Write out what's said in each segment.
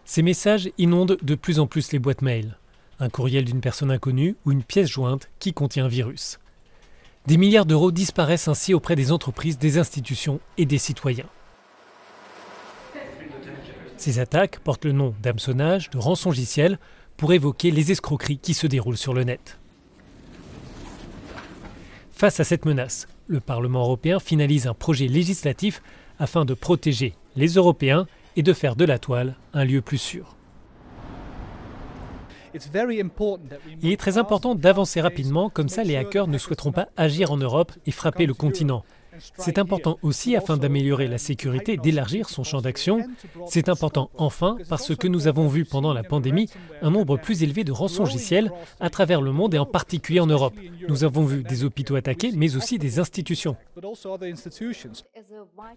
Ces messages inondent de plus en plus les boîtes mail. Un courriel d'une personne inconnue ou une pièce jointe qui contient un virus. Des milliards d'euros disparaissent ainsi auprès des entreprises, des institutions et des citoyens. Ces attaques portent le nom d'hameçonnage, de rançongiciel, pour évoquer les escroqueries qui se déroulent sur le net. Face à cette menace, le Parlement européen finalise un projet législatif afin de protéger les Européens et de faire de la toile un lieu plus sûr. Il est très important d'avancer rapidement, comme ça les hackers ne souhaiteront pas agir en Europe et frapper le continent. C'est important aussi afin d'améliorer la sécurité, d'élargir son champ d'action. C'est important enfin parce que nous avons vu pendant la pandémie un nombre plus élevé de rançongiciels à travers le monde et en particulier en Europe. Nous avons vu des hôpitaux attaqués mais aussi des institutions.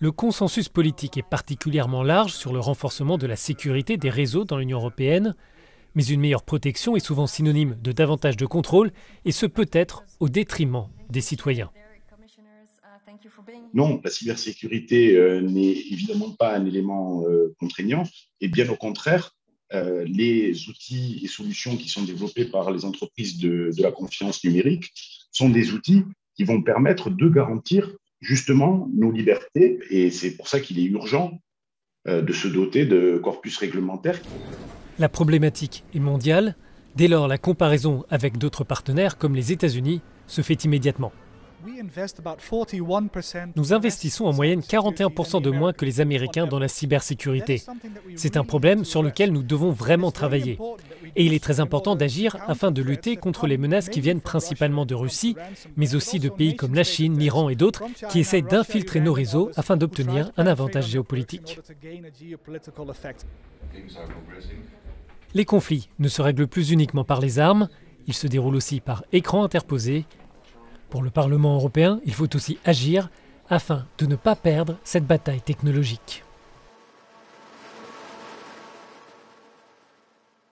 Le consensus politique est particulièrement large sur le renforcement de la sécurité des réseaux dans l'Union européenne. Mais une meilleure protection est souvent synonyme de davantage de contrôle et ce peut être au détriment des citoyens. Non, la cybersécurité n'est évidemment pas un élément contraignant et bien au contraire, les outils et solutions qui sont développés par les entreprises de la confiance numérique sont des outils qui vont permettre de garantir justement nos libertés et c'est pour ça qu'il est urgent de se doter de corpus réglementaires. La problématique est mondiale, dès lors la comparaison avec d'autres partenaires comme les États-Unis se fait immédiatement. Nous investissons en moyenne 41% de moins que les Américains dans la cybersécurité. C'est un problème sur lequel nous devons vraiment travailler. Et il est très important d'agir afin de lutter contre les menaces qui viennent principalement de Russie, mais aussi de pays comme la Chine, l'Iran et d'autres qui essayent d'infiltrer nos réseaux afin d'obtenir un avantage géopolitique. Les conflits ne se règlent plus uniquement par les armes, ils se déroulent aussi par écran interposé. Pour le Parlement européen, il faut aussi agir afin de ne pas perdre cette bataille technologique.